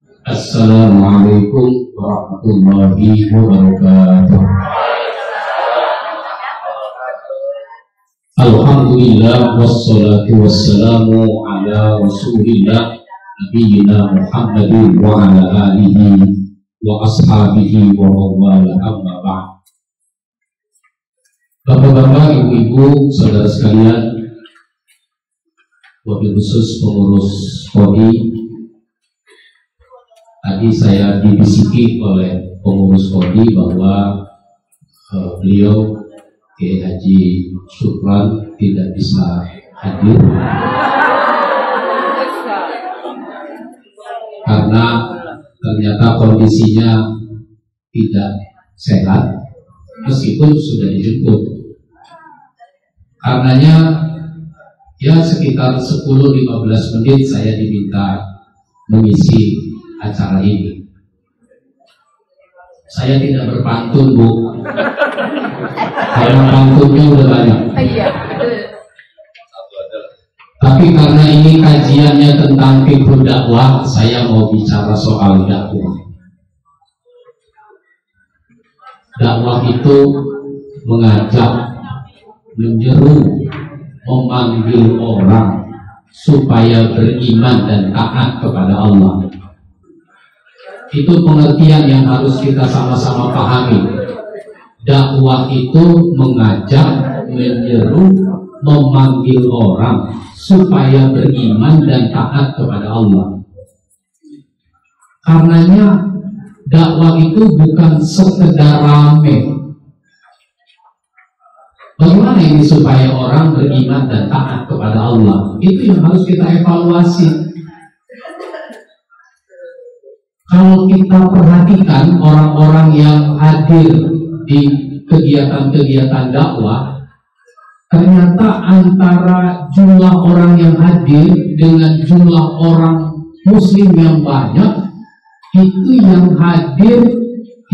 Assalamualaikum warahmatullahi wabarakatuh. Alhamdulillah wassalatu wassalamu ala rasulillah nabiyina Muhammadin wa ala alihi wa ashabihi wa mawala amma ba'd. Bapak-bapak, ibu-ibu, saudara sekalian, wabil khusus pengurus KODI. Tadi saya dibisiki oleh pengurus KODI bahwa beliau Kiai Haji Syukran tidak bisa hadir karena ternyata kondisinya tidak sehat meskipun sudah dijemput. Karenanya ya sekitar 10-15 menit saya diminta mengisi acara ini. Saya tidak berpantun, Bu. Karena pantunnya udah banyak. Tapi karena ini kajiannya tentang fiqh dakwah, saya mau bicara soal dakwah. Dakwah itu mengajak, menyeru, memanggil orang supaya beriman dan taat kepada Allah. Itu pengertian yang harus kita sama-sama pahami. Dakwah itu mengajak, menyeru, memanggil orang supaya beriman dan taat kepada Allah. Karenanya dakwah itu bukan sekedar rame. Bagaimana ini supaya orang beriman dan taat kepada Allah? Itu yang harus kita evaluasi. Kalau kita perhatikan orang-orang yang hadir di kegiatan-kegiatan dakwah, ternyata antara jumlah orang yang hadir dengan jumlah orang muslim yang banyak, itu yang hadir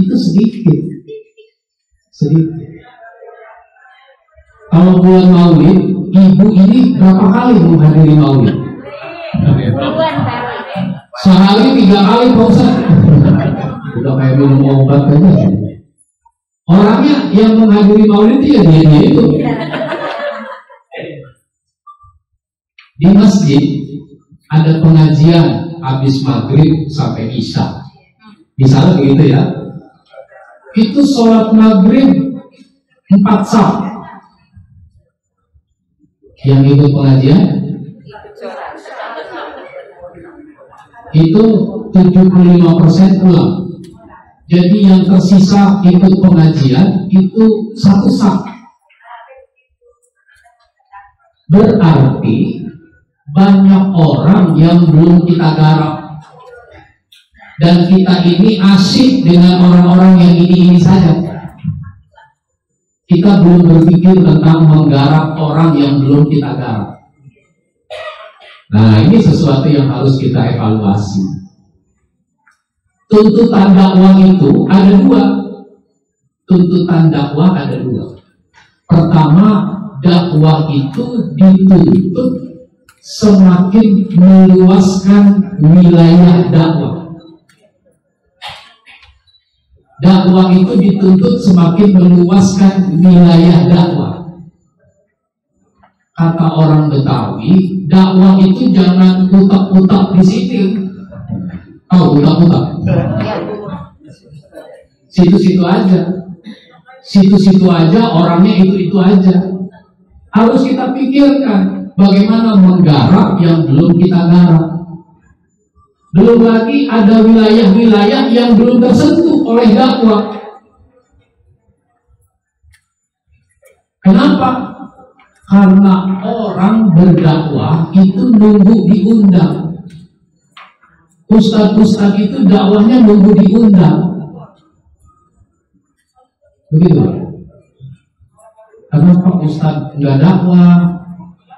itu sedikit. Kalau bulan Maulid, ibu ini berapa kali menghadiri Maulid? Sehari 3 kali, Pak Ustaz. Udah kayak minum obat aja. Orangnya yang menghadiri Maulid ya dia itu. Di masjid ada pengajian habis maghrib sampai isya. Misalnya begitu ya. Itu sholat maghrib 4 saf. Yang ikut pengajian itu 75% pulang. Jadi yang tersisa ikut pengajian itu 1 saf. Berarti banyak orang yang belum kita garap. Dan kita ini asyik dengan orang-orang yang ini saja. Kita belum berpikir tentang menggarap orang yang belum kita garap. Nah, ini sesuatu yang harus kita evaluasi. Tuntutan dakwah itu ada 2. Tuntutan dakwah ada 2. Pertama, dakwah itu dituntut semakin meluaskan wilayah dakwah. Dakwah itu dituntut semakin meluaskan wilayah dakwah. Kata orang Betawi, dakwah itu jangan putak-putak di sini. Tahu putak-putak? Situ-situ aja. Situ-situ aja, orangnya itu-itu aja. Harus kita pikirkan bagaimana menggarap yang belum kita garap. Belum lagi ada wilayah-wilayah yang belum tersentuh oleh dakwah. Kenapa? Karena orang berdakwah itu nunggu diundang. Ustaz-ustaz itu dakwahnya nunggu diundang. Begitu. Kenapa Ustaz nggak dakwah?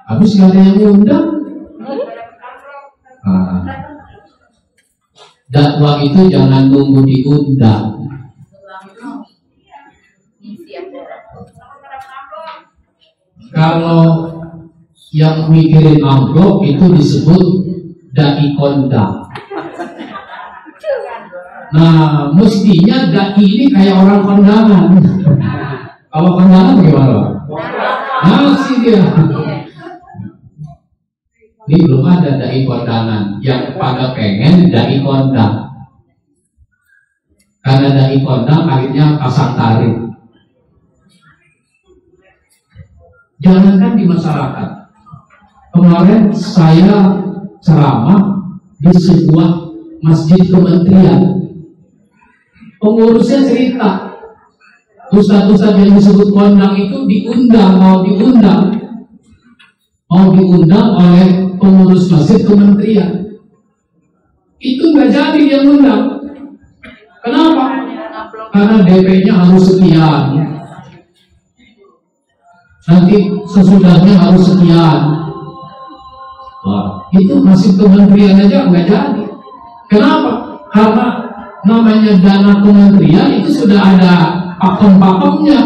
Habis nggak ada yang diundang? Dakwah itu jangan nunggu diundang. Kalau yang mikirin amplop itu disebut dai kondang. Nah, mestinya dai ini kayak orang kondangan. Kalau kondangan gimana, Pak? Masih dia. Ini belum ada dai kondangan. Yang pada pengen dai kondang. Karena dai kondang akhirnya pasang tarif. Jangankan di masyarakat. Kemarin saya ceramah di sebuah masjid kementerian. Pengurusnya cerita, ustadz-ustadz yang disebut kondang itu mau diundang oleh pengurus masjid kementerian. Itu nggak jadi dia undang. Kenapa? Karena DP-nya harus sekian. Nanti sesudahnya harus sekian. Wah, itu masih kementerian aja nggak jadi. Kenapa? Karena namanya dana kementerian itu sudah ada pakem-pakemnya.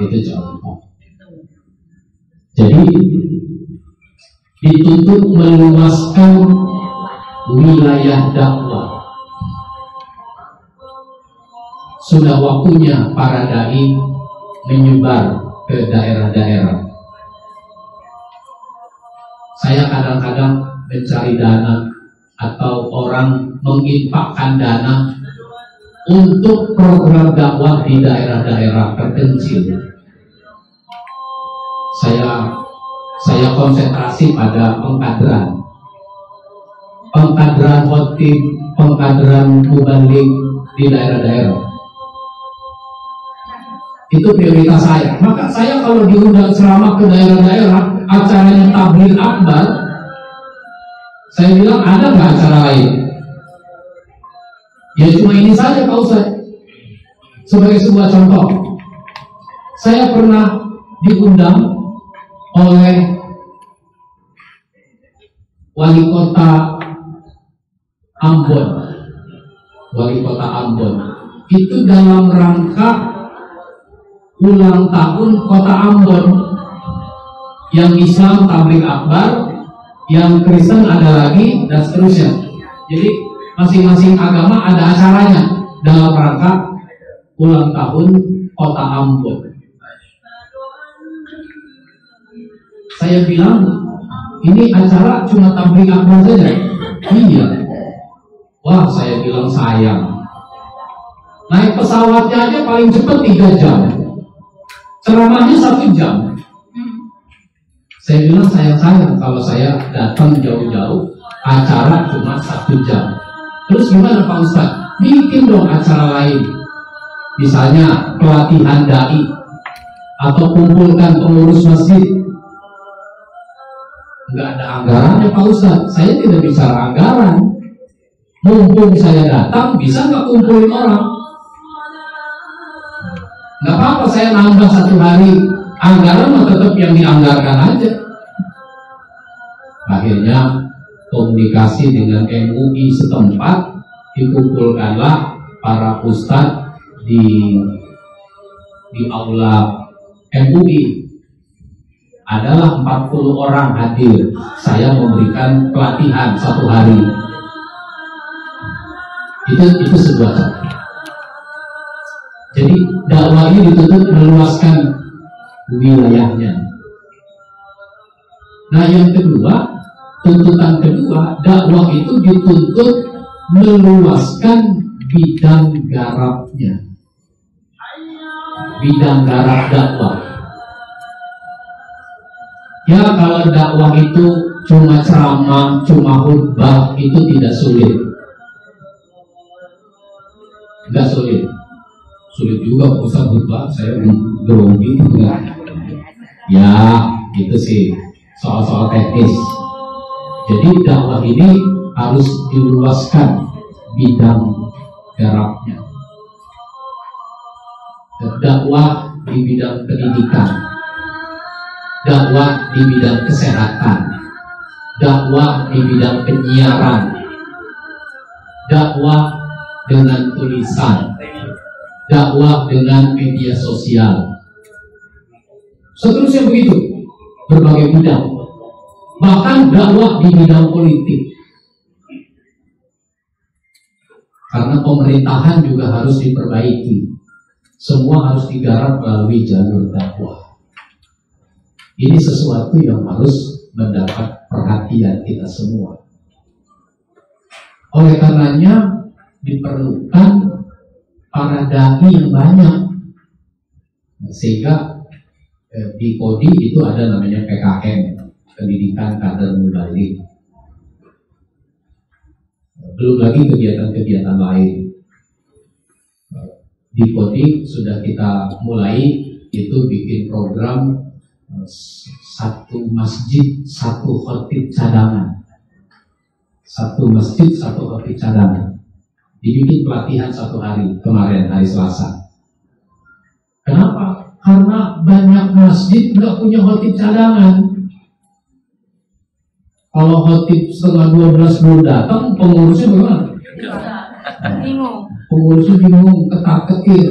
Itu contoh. Jadi dituntut meluaskan wilayah dakwah. Sudah waktunya para dai menyebar ke daerah-daerah. Saya kadang-kadang mencari dana atau orang menginfakkan dana untuk program dakwah di daerah-daerah terpencil. Saya konsentrasi pada pengkaderan khotib, pengkaderan mubalik di daerah-daerah. Itu prioritas saya. Maka saya kalau diundang ceramah ke daerah-daerah, acaranya tabligh akbar, saya bilang ada nggak acara lain? Ya cuma ini saja Pak Ustadz. Sebagai sebuah contoh, saya pernah diundang oleh wali kota Ambon. Itu dalam rangka ulang tahun kota Ambon. Yang Islam tabligh akbar, yang Kristen ada lagi, dan seterusnya. Jadi masing-masing agama ada acaranya dalam rangka ulang tahun kota Ambon. Saya bilang, ini acara cuma tabligh akbar saja? Iya. Wah, saya bilang sayang. Naik pesawatnya aja paling cepat 3 jam. Ceramahnya 1 jam. Saya bilang sayang kalau saya datang jauh-jauh, acara cuma 1 jam. Terus gimana Pak Ustadz? Bikin dong acara lain. Misalnya pelatihan dai atau kumpulkan pengurus masjid. Nggak ada anggarannya Pak Ustadz. Saya tidak bicara anggaran. Mumpung saya datang, bisa nggak kumpulin orang? Nggak apa-apa, saya nambah 1 hari. Anggaran mah tetap yang dianggarkan aja. Akhirnya komunikasi dengan MUI setempat, dikumpulkanlah para ustadz di aula MUI. Adalah 40 orang hadir. Saya memberikan pelatihan 1 hari. Itu sebuah contoh. Jadi dakwah ini dituntut meluaskan wilayahnya. Nah, yang kedua, tuntutan kedua, dakwah itu dituntut meluaskan bidang garapnya. Bidang garap dakwah. Ya, kalau dakwah itu cuma ceramah, cuma khutbah, itu tidak sulit. Tidak sulit. Sulit juga Ustaz khutbah, saya grogi enggak. Ya, itu sih soal-soal teknis. Jadi dakwah ini harus diluaskan bidang garapnya. Dakwah di bidang pendidikan, dakwah di bidang kesehatan, dakwah di bidang penyiaran, dakwah dengan tulisan, dakwah dengan media sosial, seterusnya begitu, berbagai bidang. Bahkan dakwah di bidang politik. Karena pemerintahan juga harus diperbaiki. Semua harus digarap melalui jalur dakwah. Ini sesuatu yang harus mendapat perhatian kita semua. Oleh karenanya diperlukan para dai yang banyak. Sehingga di Kodi itu ada namanya PKM, Pendidikan Kader Mubalik. Belum lagi kegiatan-kegiatan lain. Di Kodi sudah kita mulai itu bikin program satu masjid, satu khotib cadangan. Satu masjid, satu khotib cadangan. Dibikin pelatihan 1 hari kemarin, hari Selasa. Kenapa? Karena banyak masjid nggak punya khotib cadangan. Kalau khotib setengah 12 belum datang, pengurusnya bagaimana? Bingung. Pengurusnya bingung, ketar-ketir.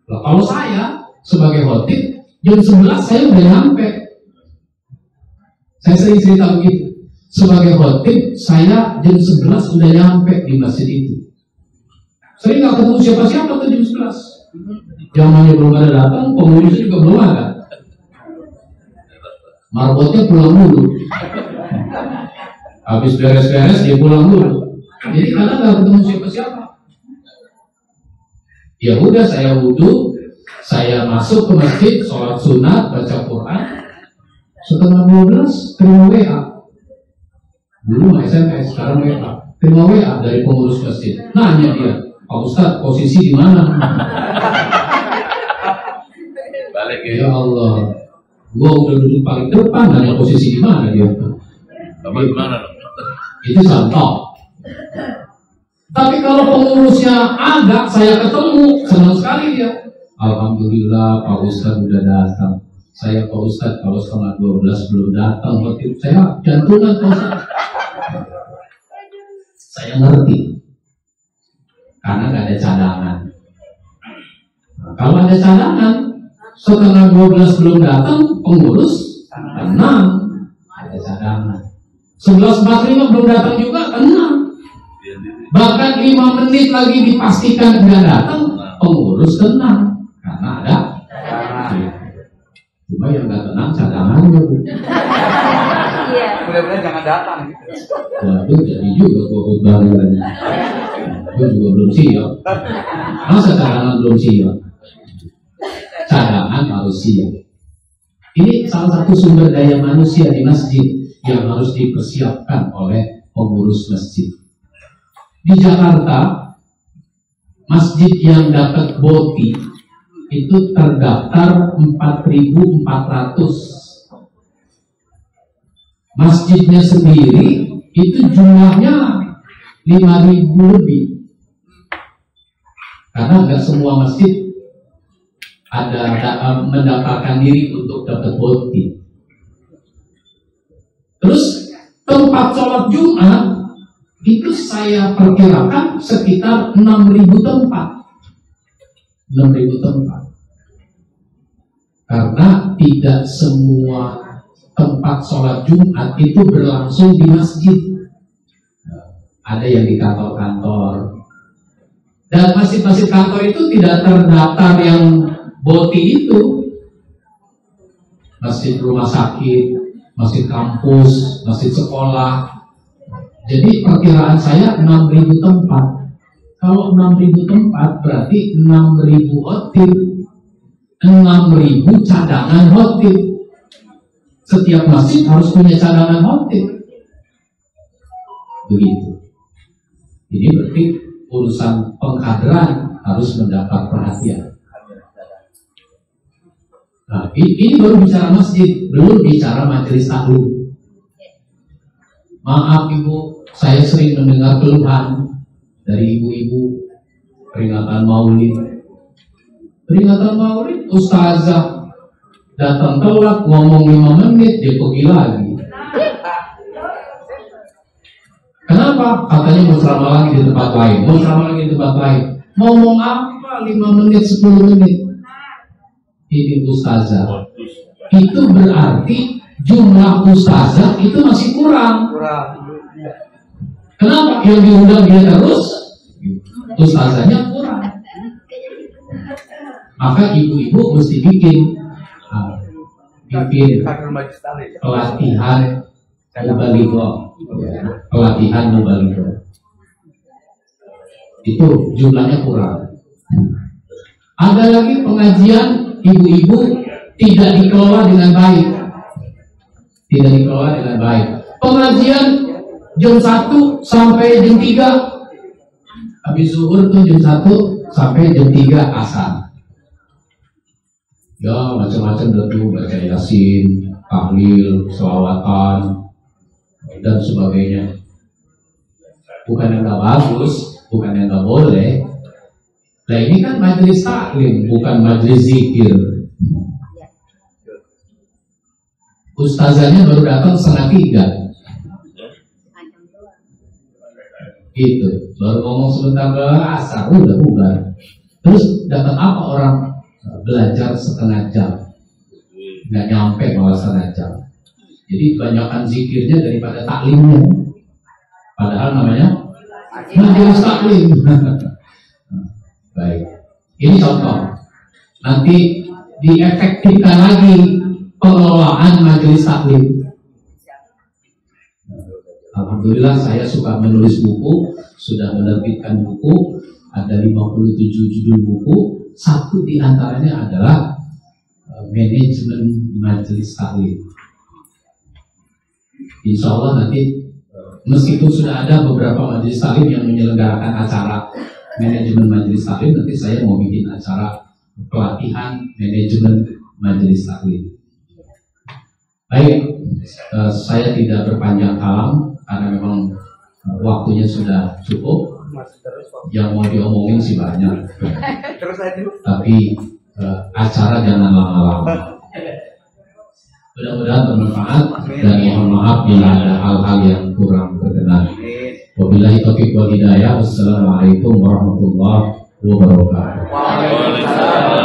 Nah, kalau saya sebagai khotib, jam 11 saya udah nyampe. Saya sering cerita begitu. Sebagai khotib, saya jam 11 udah nyampe di masjid itu. Sering nggak ketemu siapa-siapa tuh jam 11. Zamannya belum ada datang, pengurusnya juga belum ada. Marbotnya pulang dulu. Habis beres-beres dia pulang dulu. Jadi karena nggak ketemu siapa-siapa. Ya udah, saya wudhu, saya masuk ke masjid, sholat sunat, baca Quran. Setengah 12 terima WA. Dulu SMS, sekarang WA. Terima WA dari pengurus masjid. Nanya dia, Pak Ustadz, posisi di mana? Balik Ya Allah, gua udah duduk paling depan, nanya posisi di mana dia? Bapak gimana dong? Itu contoh. Tapi kalau pengurusnya ada, saya ketemu, senang sekali dia. Alhamdulillah Pak Ustadz udah datang. Saya Pak Ustadz kalau setengah 12 belum datang, waktu saya jantungan Pak Ustadz. Saya ngerti, karena nggak ada cadangan. Nah, kalau ada cadangan, setengah 12 belum datang, pengurus tenang, ada cadangan. 11.45 belum datang juga, tenang. Bahkan 5 menit lagi dipastikan nggak datang, pengurus tenang, karena ada cadangan. Cuma yang nggak tenang cadangannya. Iya. Mudah-mudahan jangan datang. Waduh, jadi juga gua khutbah lagi. Gua juga belum siap. Masa cadangan belum siap? Cadangan harus siap. Ini salah satu sumber daya manusia di masjid yang harus dipersiapkan oleh pengurus masjid. Di Jakarta, masjid yang dapat BOTI itu terdaftar 4.400. Masjidnya sendiri itu jumlahnya 5.000 lebih. Karena nggak semua masjid ada mendaftarkan diri untuk dapat BOTI. Terus tempat sholat Jumat itu saya perkirakan sekitar 6.000 tempat. 6.000 tempat. Karena tidak semua tempat sholat Jumat itu berlangsung di masjid. Ada yang di kantor-kantor. Dan masjid-masjid kantor itu tidak terdaftar yang BOTI itu. Masjid rumah sakit, masjid kampus, masjid sekolah. Jadi perkiraan saya 6.000 tempat. Kalau 6.000 tempat berarti 6.000 khotib, 6.000 cadangan khotib. Setiap masjid harus punya cadangan khotib. Begitu. Ini berarti urusan pengkaderan harus mendapat perhatian. Nah, ini baru bicara masjid, belum bicara majelis taklim. Maaf Ibu, saya sering mendengar keluhan dari ibu-ibu peringatan Maulid. Peringatan Maulid, ustazah datang telat, ngomong 5 menit, dia pergi lagi. Kenapa? Katanya mau ceramah lagi di tempat lain, mau ceramah lagi di tempat lain. Ngomong apa? 5 menit, 10 menit. Ini ustazah. Itu berarti jumlah ustazah itu masih kurang. Kenapa? Yang diundang dia terus, ustazahnya kurang. Maka ibu-ibu mesti bikin pelatihan mubalighah. Itu jumlahnya kurang. Ada lagi pengajian ibu-ibu tidak dikelola dengan baik. Pengajian jam 1 sampai jam 3. Habis zuhur tuh jam 1 sampai jam 3 asar. Ya macam-macam tuh, baca yasin, tahlil, selawatan dan sebagainya. Bukan yang nggak bagus, bukan yang nggak boleh. Nah ini kan majelis taklim, bukan majelis zikir. Ustazahnya baru datang 2:30. Gitu, baru ngomong sebentar asar, udah bubar. Terus dapat apa orang belajar setengah jam? Nggak nyampe malah setengah jam. Jadi kebanyakan zikirnya daripada taklimnya. Padahal namanya majelis taklim. Baik, ini contoh. Nanti diefektifkan lagi pengelolaan majelis taklim. Alhamdulillah saya suka menulis buku, sudah menerbitkan buku, ada 57 judul buku. Satu di antaranya adalah manajemen majelis taklim. Insya Allah nanti meskipun sudah ada beberapa majelis taklim yang menyelenggarakan acara manajemen majelis taklim, nanti saya mau bikin acara pelatihan manajemen majelis taklim. Baik, saya tidak berpanjang kalam karena memang waktunya sudah cukup. Yang mau diomongin sih banyak, tapi acara jangan lama-lama. Mudah-mudahan bermanfaat dan mohon maaf bila ada hal-hal yang kurang berkenan. Wabillahi taufiq wal hidayah. Wassalamualaikum warahmatullahi wabarakatuh.